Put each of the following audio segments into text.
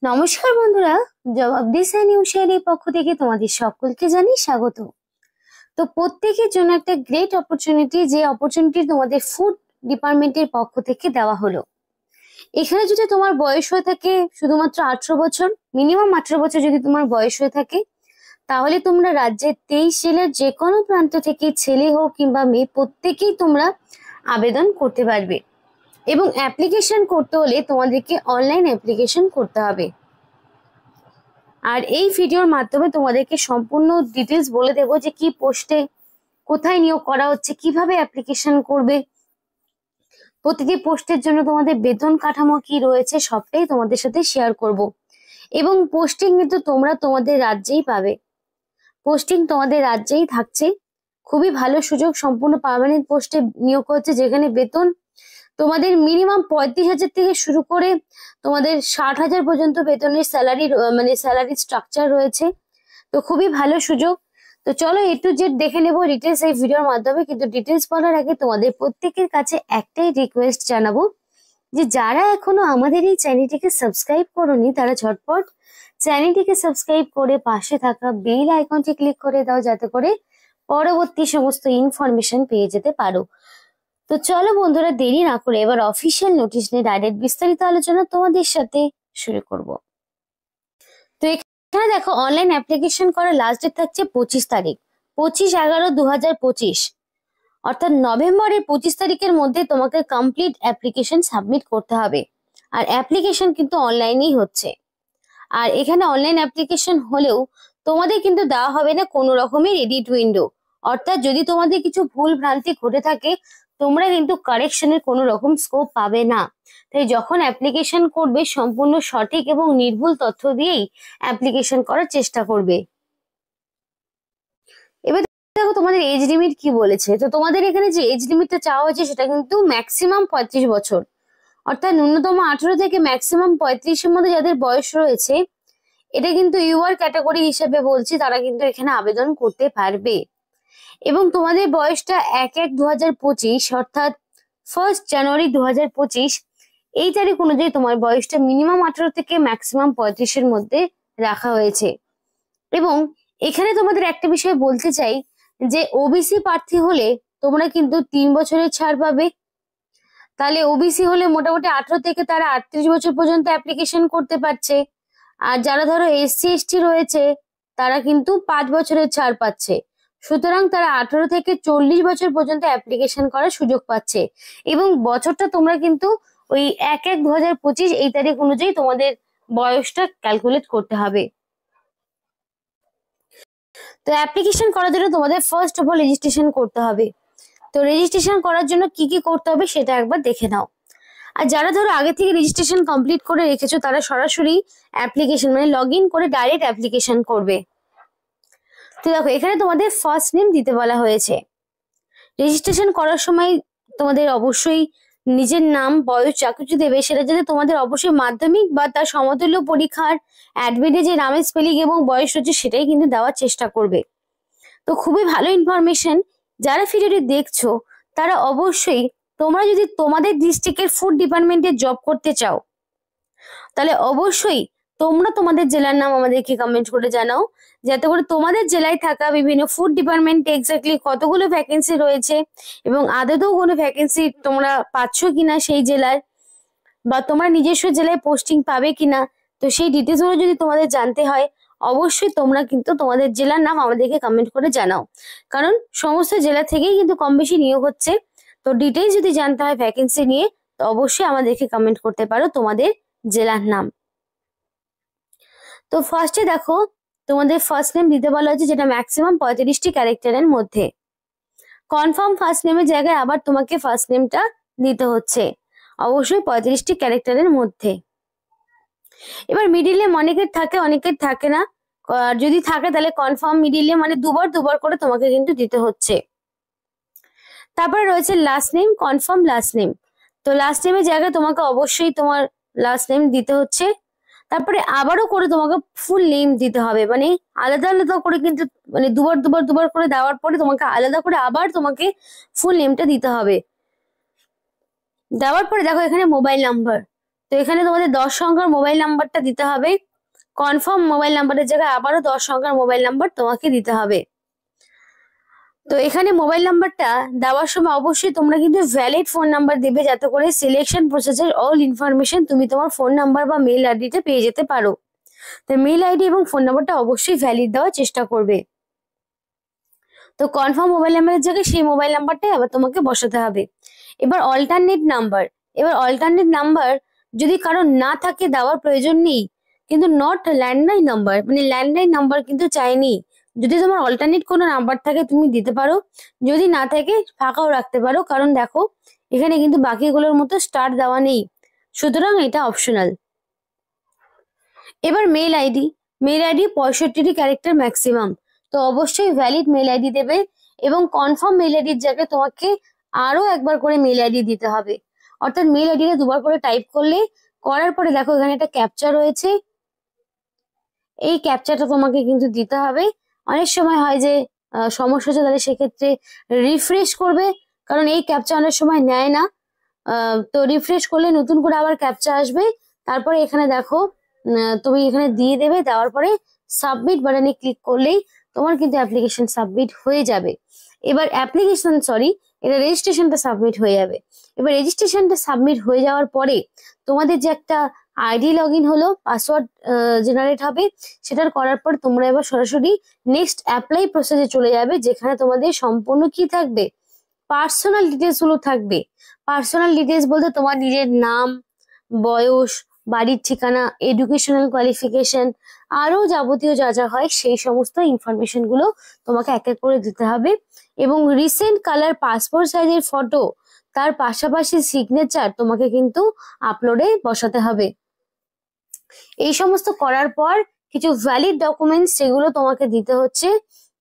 নমস্কার বন্ধুরা, জবাবদি নিউজের পক্ষ থেকে তোমাদের সকলকে জানি স্বাগত। তো প্রত্যেকের জন্য একটা গ্রেট অপরচুনিটি, যে অপরচুনিটি তোমাদের ফুড ডিপার্টমেন্টের পক্ষ থেকে দেওয়া হলো। এখানে যদি তোমার বয়স হয়ে থাকে শুধুমাত্র 18 বছর, মিনিমাম 18 বছর যদি তোমার বয়স হয়ে থাকে, তাহলে তোমরা রাজ্যের 23 জেলার যে কোনো প্রান্ত থেকে, ছেলে হোক কিংবা মেয়ে, প্রত্যেকেই তোমরা আবেদন করতে পারবে। এবং অ্যাপ্লিকেশন করতে হলে তোমাদেরকে অনলাইন অ্যাপ্লিকেশন করতে হবে। আর এই ভিডিওর মাধ্যমে তোমাদেরকে সম্পূর্ণ ডিটেলস বলে দেবো যে কি পোস্টে কোথায় নিয়োগ করা হচ্ছে, কিভাবে অ্যাপ্লিকেশন করবে, প্রতিটি পোস্টের জন্য তোমাদের বেতন কাঠামো কি রয়েছে, সবটাই তোমাদের সাথে শেয়ার করব। এবং পোস্টিং কিন্তু তোমরা তোমাদের রাজ্যেই পাবে, পোস্টিং তোমাদের রাজ্যেই থাকছে। খুবই ভালো সুযোগ, সম্পূর্ণ পার্মানেন্ট পোস্টে নিয়োগ হচ্ছে, যেখানে বেতন তোমাদের মিনিমাম 35,000 থেকে শুরু করে তোমাদের 60,000 পর্যন্ত বেতনের স্যালারি স্ট্রাকচার রয়েছে। তো খুবই ভালো সুযোগ। তো চলো A to Z দেখে নেবো ডিটেলস এই ভিডিওর মাধ্যমে। কিন্তু ডিটেলস বলার আগে তোমাদের প্রত্যেকের কাছে একটাই রিকোয়েস্ট জানাবো, যে যারা এখনো আমাদের এই চ্যানেলটিকে সাবস্ক্রাইব করোনি তারা ঝটপট চ্যানেলটিকে সাবস্ক্রাইব করে পাশে থাকা বেল আইকনটি ক্লিক করে দাও, যাতে করে পরবর্তী সমস্ত ইনফরমেশন পেয়ে যেতে পারো। তো চলো বন্ধুরা, দেরি না করে এবার অফিসিয়াল নোটিশ নিয়ে ডাইরেক্ট বিস্তারিত আলোচনা তোমাদের সাথে শুরু করব। তো এখানে দেখো, অনলাইন অ্যাপ্লিকেশন করার লাস্ট ডেট থাকছে 25 তারিখ, 25/11/2025, অর্থাৎ নভেম্বরের 25 তারিখের মধ্যে তোমাকে কমপ্লিট অ্যাপ্লিকেশন সাবমিট করতে হবে। আর অ্যাপ্লিকেশন কিন্তু অনলাইনেই হচ্ছে। আর এখানে অনলাইন অ্যাপ্লিকেশন হলেও তোমাদের কিন্তু দেওয়া হবে না কোনো রকমের এডিট উইন্ডো, অর্থাৎ যদি তোমাদের কিছু ভুল ভ্রান্তি ঘটে থাকে তোমরা কিন্তু কারেকশনের কোনো রকম স্কোপ পাবে না। তাই যখন অ্যাপ্লিকেশন করবে সম্পূর্ণ সঠিক এবং নির্ভুল তথ্য দিয়েই অ্যাপ্লিকেশন করার চেষ্টা করবে। এবার দেখো তোমাদের এজ লিমিট কি বলেছে। তো তোমাদের এখানে যে এজ লিমিটটা চাওয়া হয়েছে সেটা কিন্তু ম্যাক্সিমাম 35 বছর, অর্থাৎ ন্যূনতম 18 থেকে ম্যাক্সিমাম 35-এর মধ্যে যাদের বয়স রয়েছে, এটা কিন্তু ইউআর ক্যাটাগরি হিসেবে বলছি, তারা কিন্তু এখানে আবেদন করতে পারবে। এবং তোমাদের বয়সটা 1/1/2025, অর্থাৎ 1 জানুয়ারি 2025 এই তারিখ অনুযায়ী তোমার বয়সটা মিনিমাম 18 থেকে ম্যাক্সিমাম 35-এর মধ্যে রাখা হয়েছে। এবং এখানে তোমাদের একটা বিষয় বলতে চাই, যে ওবিসি প্রার্থী হলে তোমরা কিন্তু 3 বছরের ছাড় পাবে। তাহলে ওবিসি হলে মোটামুটি 18 থেকে তারা 38 বছর পর্যন্ত অ্যাপ্লিকেশন করতে পারছে। আর যারা ধরো এসসি এসটি রয়েছে তারা কিন্তু 5 বছরের ছাড় পাচ্ছে। সুতরাং তারা 18 থেকে 40 বছর পর্যন্ত অ্যাপ্লিকেশন করার সুযোগ পাচ্ছে। এবং বছরটা তোমরা কিন্তু ওই 1/1/2025 এই তারিখ অনুযায়ী তোমাদের বয়সটা ক্যালকুলেট করতে হবে। তো অ্যাপ্লিকেশন করার জন্য তোমাদের ফার্স্ট অফ অল রেজিস্ট্রেশন করতে হবে। তো রেজিস্ট্রেশন করার জন্য কি কি করতে হবে সেটা একবার দেখে নাও। আর যারা ধরো আগে থেকে রেজিস্ট্রেশন কমপ্লিট করে রেখেছো তারা সরাসরি অ্যাপ্লিকেশন লগ ইন করে ডাইরেক্ট অ্যাপ্লিকেশন করবে। তো দেখো, এখানে তোমাদের ফার্স্ট নেম দিতে বলা হয়েছে। রেজিস্ট্রেশন করার সময় তোমাদের অবশ্যই নিজের নাম, বয়স যা কিছু দেবে সেটা যাতে তোমাদের অবশ্যই মাধ্যমিক বা তার সমতুল্য পরীক্ষার অ্যাডমিটে যে নামের স্পেলিং এবং বয়স রয়েছে সেটাই কিন্তু দেওয়ার চেষ্টা করবে। তো খুবই ভালো ইনফরমেশন। যারা ভিডিওটি দেখছো তারা অবশ্যই, তোমরা যদি তোমাদের ডিস্ট্রিক্টের ফুড ডিপার্টমেন্টে জব করতে চাও তাহলে অবশ্যই তোমরা তোমাদের জেলার নাম আমাদেরকে কমেন্ট করে জানাও, যাতে করে তোমাদের জেলায় থাকা বিভিন্ন ফুড ডিপার্টমেন্টে এক্স্যাক্টলি কতগুলো ভ্যাকেন্সি রয়েছে এবং আদৌ কোনো ভ্যাকেন্সি তোমরা পাচ্ছ কিনা সেই জেলায়, বা তোমরা নিজস্ব জেলায় পোস্টিং পাবে কিনা। তো সেই ডিটেলস গুলো যদি তোমাদের জানতে হয় অবশ্যই তোমরা কিন্তু তোমাদের জেলার নাম আমাদেরকে কমেন্ট করে জানাও, কারণ সমস্ত জেলা থেকেই কিন্তু কম বেশি নিয়োগ হচ্ছে। তো ডিটেলস যদি জানতে হয় ভ্যাকেন্সি নিয়ে তো অবশ্যই আমাদেরকে কমেন্ট করতে পারো তোমাদের জেলার নাম। তো ফার্স্টে দেখো, তোমাদের ফার্স্ট নেম দিতে বলা হয়েছে, যেটা ম্যাক্সিমাম 35টি ক্যারেক্টারের মধ্যে। কনফার্ম ফার্স্ট নেমের জায়গায় আবার তোমাকে ফার্স্ট নেমটা দিতে হচ্ছে, অবশ্যই 35টি ক্যারেক্টারের মধ্যে। এবার মিডিল নেম অনেকের থাকে অনেকের থাকে না, আর যদি থাকে তাহলে কনফার্ম মিডিল নেম দুবার দুবার করে তোমাকে কিন্তু দিতে হচ্ছে। তারপরে রয়েছে last name, confirm last name. তো লাস্ট নেমের জায়গায় তোমাকে অবশ্যই তোমার লাস্ট নেম দিতে হচ্ছে। তারপরে আবারও করে তোমাকে ফুল নেম দিতে হবে, আলাদা আলাদা করে কিন্তু দুবার দুবার দুবার করে দেওয়ার পরে তোমাকে আলাদা করে আবার তোমাকে ফুল নেমটা দিতে হবে। দেওয়ার পরে দেখো এখানে মোবাইল নাম্বার, তো এখানে তোমাদের 10 সংখ্যার মোবাইল নাম্বারটা দিতে হবে। কনফার্ম মোবাইল নাম্বারের জায়গায় আবারও 10 সংখ্যার মোবাইল নাম্বার তোমাকে দিতে হবে। তো এখানে মোবাইল নাম্বারটা দেওয়ার সময় অবশ্যই তোমরা কিন্তু ভ্যালিড ফোন নাম্বার দেবে, যাতে করে সিলেকশন প্রসেসের অল ইনফরমেশন তুমি তোমার ফোন নাম্বার বা মেইল আইডিতে পেয়ে যেতে পারো। তো মেইল আইডি এবং ফোন নাম্বারটা অবশ্যই ভ্যালিড দেওয়ার চেষ্টা করবে। তো কনফার্ম মোবাইল নাম্বারের জায়গায় সেই মোবাইল নাম্বারটাই আবার তোমাকে বসাতে হবে। এবার অল্টারনেট নাম্বার যদি কারো না থাকে দেওয়ার প্রয়োজন নেই, কিন্তু নট ল্যান্ডলাইন নাম্বার, মানে ল্যান্ডলাইন নাম্বার কিন্তু চাইনি। যদি তোমার অল্টারনেট কোনো নাম্বার থাকে তুমি দিতে পারো, যদি না থাকে ফাঁকাও রাখতে পারো, কারণ দেখো এখানে কিন্তু বাকিগুলোর মতো স্টার দেওয়া নেই, সুতরাং এটা অপশনাল। এবার মেইল আইডি 65টি ক্যারেক্টার ম্যাক্সিমাম, তো অবশ্যই ভ্যালিড মেইল আইডি দেবে। এবং কনফার্ম মেইল আইডির জায়গায় তোমাকে আরো একবার করে মেইল আইডি দিতে হবে, অর্থাৎ মেইল আইডিটা দুবার করে টাইপ করার পরে দেখো এখানে একটা ক্যাপচা রয়েছে, এই ক্যাপচাটা তোমাকে কিন্তু দিতে হবে। অনেক সময় হয় যে সমস্যা হচ্ছে, তাহলে সেক্ষেত্রে রিফ্রেশ করবে, কারণ এই ক্যাপচা অনেক সময় নেয় না। তো রিফ্রেশ করলে নতুন করে আবার ক্যাপচা আসবে। তারপরে এখানে দেখো তুমি এখানে দিয়ে দেবে, দেওয়ার পরে সাবমিট বাটনে ক্লিক করলেই তোমার কিন্তু অ্যাপ্লিকেশন সাবমিট হয়ে যাবে। এবার এটা রেজিস্ট্রেশনটা সাবমিট হয়ে যাবে। এবার রেজিস্ট্রেশনটা সাবমিট হয়ে যাওয়ার পরে তোমাদের যে একটা আইডি লগ ইন হলো, পাসওয়ার্ড জেনারেট হবে, সেটার করার পর তোমরা এবার সরাসরি নেক্সট অ্যাপ্লাই প্রসেসে চলে যাবে, যেখানে তোমাদের সম্পূর্ণ কি থাকবে, পার্সোনাল ডিটেলস গুলো থাকবে। পার্সোনাল ডিটেলস বলতে তোমার নিজের নাম, বয়স, বাড়ির ঠিকানা, এডুকেশনাল কোয়ালিফিকেশন, আরো যাবতীয় যা যা হয় সেই সমস্ত ইনফরমেশন গুলো তোমাকে এক এক করে দিতে হবে। এবং রিসেন্ট কালার পাসপোর্ট সাইজের ফটো, তার পাশাপাশি সিগনেচার তোমাকে কিন্তু আপলোডে বসাতে হবে। এই সমস্ত করার পর কিছু ভ্যালিড ডকুমেন্টস সেগুলো তোমাকে দিতে হচ্ছে।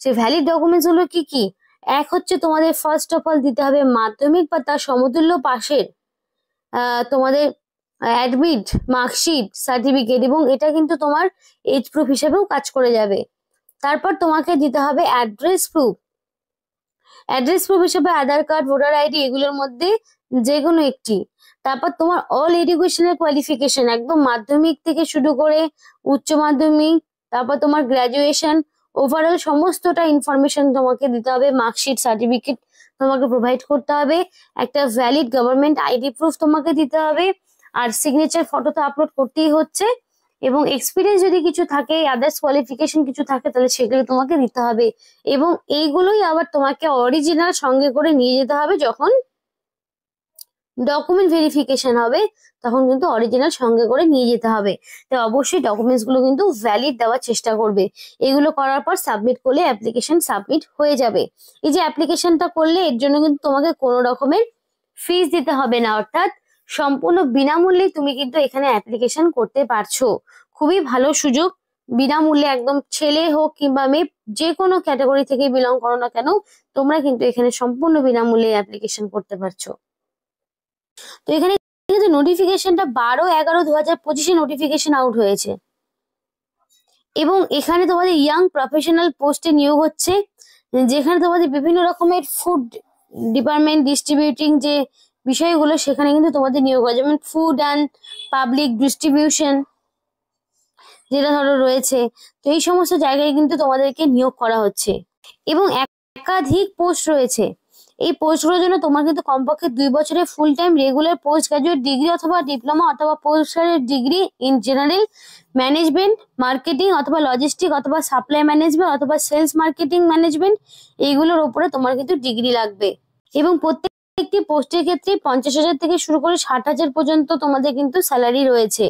সেই ভ্যালিড ডকুমেন্টস হলো কি কি, এক হচ্ছে তোমাদের ফার্স্ট অফ অল দিতে হবে মাধ্যমিক বা তার সমতুল্য পাশের তোমাদের অ্যাডমিট মার্কশিট সার্টিফিকেট, এবং এটা কিন্তু তোমার এজ প্রুফ হিসেবেও কাজ করে যাবে। তারপর তোমাকে দিতে হবে অ্যাড্রেস প্রুফ হিসেবে আধার কার্ড, ভোটার আইডি, এগুলোর মধ্যে যে কোনো একটি। তারপর তোমার অল এডুকেশনাল কোয়ালিফিকেশন, একদম মাধ্যমিক থেকে শুরু করে উচ্চ মাধ্যমিক, তারপর তোমার গ্রাজুয়েশন, ওভারঅল সমস্তটা ইনফরমেশন তোমাকে দিতে হবে। মার্কশিট, সার্টিফিকেট তোমাকে প্রোভাইড করতে হবে, একটা ভ্যালিড গভর্নমেন্ট আইডি প্রুফ তোমাকে দিতে হবে, আর সিগনেচার ফটো তো আপলোড করতেই হচ্ছে। এবং এক্সপিরিয়েন্স যদি কিছু থাকে, আদার্স কোয়ালিফিকেশন কিছু থাকে, তাহলে সেগুলো তোমাকে দিতে হবে। এবং এইগুলোই আবার তোমাকে অরিজিনাল সঙ্গে করে নিয়ে যেতে হবে, যখন ডকুমেন্ট ভেরিফিকেশন হবে তখন কিন্তু অরিজিনাল সঙ্গে করে নিয়ে যেতে হবে। তো অবশ্যই ডকুমেন্টস গুলো কিন্তু ভ্যালিড দেওয়ার চেষ্টা করবে। এগুলো করার পর সাবমিট করলে অ্যাপ্লিকেশন সাবমিট হয়ে যাবে। এই যে অ্যাপ্লিকেশনটা করলে এর জন্য কিন্তু তোমাকে কোনো রকমের ফিস দিতে হবে না, অর্থাৎ সম্পূর্ণ বিনামূল্যে তুমি কিন্তু এখানে অ্যাপ্লিকেশন করতে পারছো। খুবই ভালো সুযোগ, বিনামূল্যে একদম, ছেলে হোক কিংবা মেয়ে, যে কোনো ক্যাটাগরি থেকে বিলং করো না কেন, তোমরা কিন্তু এখানে সম্পূর্ণ বিনামূল্যে অ্যাপ্লিকেশন করতে পারছো। তো এখানে কিন্তু নোটিফিকেশনটা 12/11/2025 নোটিফিকেশন আউট হয়েছে, এবং এখানে তোমাদের ইয়াং প্রফেশনাল পোস্টে নিয়োগ হচ্ছে, যেখানে তোমাদের বিভিন্ন রকমের ফুড ডিপার্টমেন্ট ডিস্ট্রিবিউটিং যে বিষয়গুলো, সেখানে কিন্তু তোমাদের নিয়োগ হয়, যেমন ফুড অ্যান্ড পাবলিক ডিস্ট্রিবিউশন যেটা ধরো রয়েছে। তো এই সমস্ত জায়গায় কিন্তু তোমাদেরকে নিয়োগ করা হচ্ছে, এবং একাধিক পোস্ট রয়েছে। এই পোস্টগুলোর জন্য তোমার কিন্তু কমপক্ষে 2 বছরের full time regular post graduate degree অথবা ডিপ্লোমা অথবা post graduate degree in general management, marketing অথবা লজিস্টিক অথবা সাপ্লাই ম্যানেজমেন্ট অথবা সেলস মার্কেটিং ম্যানেজমেন্ট, এইগুলোর উপরে তোমার কিন্তু ডিগ্রি লাগবে। এবং প্রত্যেকটি পোস্টের ক্ষেত্রে 50,000 থেকে শুরু করে 60,000 পর্যন্ত তোমাদের কিন্তু স্যালারি রয়েছে।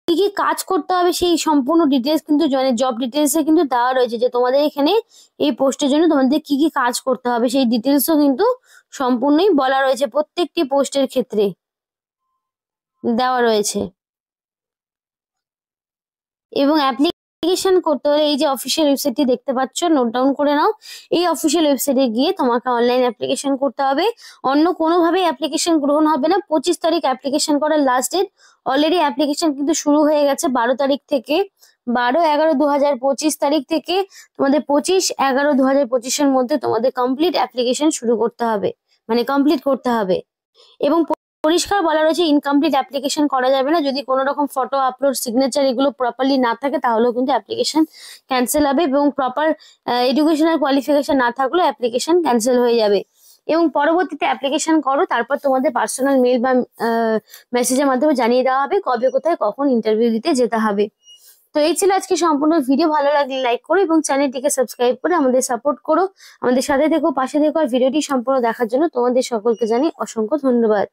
কি কি কাজ করতে হবে সেই সম্পূর্ণ ডিটেলস কিন্তু জব ডিটেলসে কিন্তু দেওয়া রয়েছে, যে তোমাদের এখানে এই পোস্টের জন্য তোমাদের কি কি কাজ করতে হবে সেই ডিটেলসও কিন্তু সম্পূর্ণই বলা রয়েছে, প্রত্যেকটি পোস্টের ক্ষেত্রে দেওয়া রয়েছে। এবং অ্যাপ্লিকেশন করতে হলে এই যে অফিসিয়াল ওয়েবসাইটটি দেখতে পাচ্ছ, নোট ডাউন করে নাও। এই অফিসিয়াল ওয়েবসাইটে গিয়ে তোমাকে অনলাইন অ্যাপ্লিকেশন করতে হবে, অন্য কোনোভাবে অ্যাপ্লিকেশন গ্রহণ হবে না। 25 তারিখ অ্যাপ্লিকেশন করার লাস্ট ডেট, অলরেডি অ্যাপ্লিকেশন কিন্তু শুরু হয়ে গেছে 12 তারিখ থেকে। 12/11/2025 তারিখ থেকে তোমাদের 25/11/2025 মধ্যে তোমাদের কমপ্লিট অ্যাপ্লিকেশন শুরু করতে হবে, মানে কমপ্লিট করতে হবে। এবং পরিষ্কার বলা রয়েছে ইনকমপ্লিট অ্যাপ্লিকেশন করা যাবে না। যদি কোনো রকম ফটো আপলোড, সিগনেচার এগুলো প্রপারলি না থাকে তাহলেও কিন্তু অ্যাপ্লিকেশন ক্যান্সেল হবে, এবং প্রপার এডুকেশনাল কোয়ালিফিকেশন না থাকলেও অ্যাপ্লিকেশন ক্যান্সেল হয়ে যাবে। এবং পরবর্তীতে অ্যাপ্লিকেশন করো, তারপর তোমাদের পার্সোনাল মেল বা মেসেজের মাধ্যমে জানিয়ে দেওয়া হবে কবে, কোথায়, কখন ইন্টারভিউ দিতে যেতে হবে। তো এই ছিল আজকে সম্পূর্ণ ভিডিও। ভালো লাগলে লাইক করো এবং চ্যানেলটিকে সাবস্ক্রাইব করে আমাদের সাপোর্ট করো, আমাদের সাথে দেখো, পাশে দেখো। আর ভিডিওটি সম্পূর্ণ দেখার জন্য তোমাদের সকলকে জানাই অসংখ্য ধন্যবাদ।